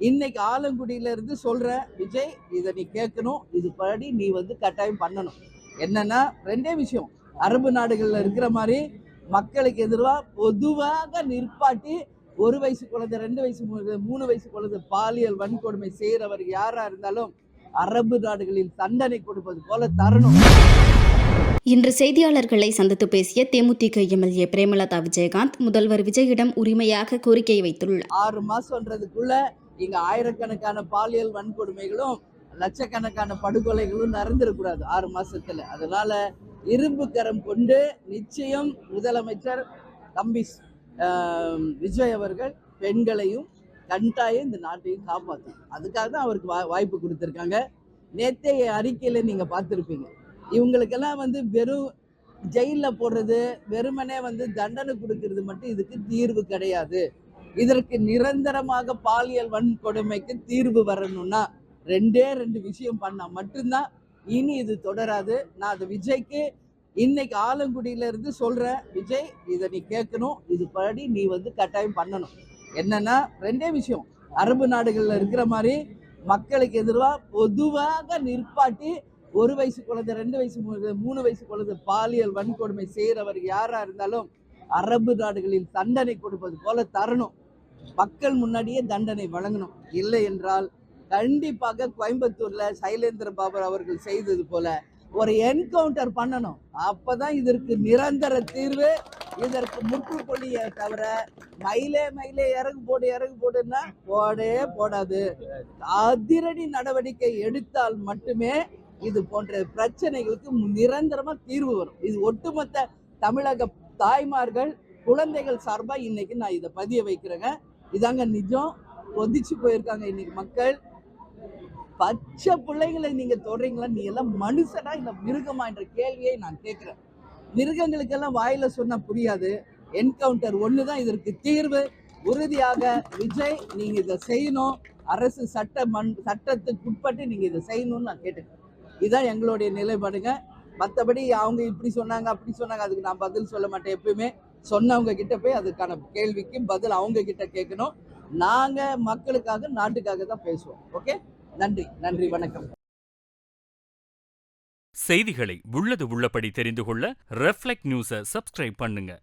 இன்னைக்கு ஆலங்குடியில இருந்து சொல்ற விஜய், இதை நீ கேட்கணும், இது படி நீ கட்டாயம் பண்ணணும். என்னன்னா ரெண்டே விஷயம். அரபு நாடுகள்ல இருக்கிற மாதிரி மக்களுக்கு எதிராக பொதுவாக நிற்பாட்டி 1 வயசு குழந்தை, 2 வயசு 3 வயசு குழந்தை பாலியல் வன்கொடுமை செய்யறவர் யாரா இருந்தாலும் அரபு நாடுகளில் தண்டனை கொடுப்பது போல தரணும். இன்று செய்தியாளர்களை சந்தித்து பேசிய தேமுதிக எம்எல்ஏ பிரேமலதா விஜயகாந்த் முதல்வர் விஜயிடம் உரிமையாக கோரிக்கை வைத்துள்ளார். 6 மாசம்ன்றதுக்குள்ள இங்க ஆயிரக்கணக்கான பாலியல் வன்கொடுமைகளும் லட்சக்கணக்கான படுகொலைகளும் நடந்துடக்கூடாது 6 மாசத்துல. அதனால இரும்பு கரம் கொண்டு நிச்சயம் முதலமைச்சர் தம்பி விஜய் அவர்கள் பெண்களையும் கண்டாயம் இந்த நாட்டையும் காப்பாற்றும். அதுக்காக தான் அவருக்கு வாய்ப்பு கொடுத்துருக்காங்க. நேற்றைய அறிக்கையில நீங்க பார்த்துருப்பீங்க. இவங்களுக்கெல்லாம் வெறும் ஜெயிலில் போடுறது, வெறுமனே தண்டனை கொடுக்கறது மட்டும் இதுக்கு தீர்வு கிடையாது. இதற்கு நிரந்தரமாக பாலியல் வன்கொடுமைக்கு தீர்வு வரணும்னா 2 விஷயம் பண்ணா மட்டும்தான் இனி இது தொடராது. நான் அது விஜய்க்கு இன்னைக்கு ஆலங்குடியில இருந்து சொல்றேன், விஜய் இதை நீ கேட்கணும், இது படி நீ கட்டாயம் பண்ணணும். என்னன்னா ரெண்டே விஷயம். அரபு நாடுகள்ல இருக்கிற மாதிரி மக்களுக்கு எதிராக பொதுவாக நிற்பாட்டி 1 வயசு குழந்தை, 2 வயசு 3 வயசு குழந்தை பாலியல் வன்கொடுமை செய்யறவர் யாரா இருந்தாலும் அரபு நாடுகளில் தண்டனை கொடுப்பது போல தரணும். மக்கள் முன்னாடியே தண்டனை வழங்கணும். இல்லை என்றால் கண்டிப்பாக கோயம்புத்தூர்ல சைலேந்திர பாபு அவர்கள் செய்தது போல ஒரு என்கவுண்டர் பண்ணணும். அப்பதான் இதற்கு நிரந்தர தீர்வு. இதற்கு முற்றுப்புள்ளிய தவிர மயிலே இறகு போடுன்னா போடாது. அதிரடி நடவடிக்கை எடுத்தால் மட்டுமே இது போன்ற பிரச்சனைகளுக்கு நிரந்தரமா தீர்வு வரும். இது ஒட்டுமொத்த தமிழக தாய்மார்கள் குழந்தைகள் சார்பா இன்னைக்கு நான் இதை பதிய வைக்கிறேங்க. இதாங்க நிஜம். கொதிச்சு போயிருக்காங்க இன்னைக்கு மக்கள். பச்சை பிள்ளைகளை நீங்க தொடறீங்களா? நீ எல்லாம் மனுஷனா இல்ல மிருகமா என்ற கேள்வியை நான் கேட்கிறேன். மிருகங்களுக்கெல்லாம் வாயில சொன்னா புரியாது. என்கவுண்டர் ஒண்ணுதான் இதற்கு தீர்வு. உறுதியாக விஜய் நீங்க இதை செய்யணும். அரசு சட்டத்துக்கு உட்பட்டு நீங்க இதை செய்யணும்னு நான் கேட்டுக்கிறேன். இதுதான் எங்களுடைய நிலைப்பாடுங்க. மற்றபடி அவங்க இப்படி சொன்னாங்க அப்படி சொன்னாங்க அதுக்கு நான் பதில் சொல்ல மாட்டேன். எப்பயுமே சொன்னவங்க கிட்ட போய் அதுக்கான கேள்விக்கு பதில் அவங்க கிட்ட கேட்கணும். நாங்க மக்களுக்காக நாட்டுக்காக தான் பேசுவோம். ஓகே, நன்றி, வணக்கம். செய்திகளை உள்ளது உள்ளபடி தெரிந்து கொள்ள ரெஃப்ளெக்ட் நியூஸை சப்ஸ்கிரைப் பண்ணுங்க.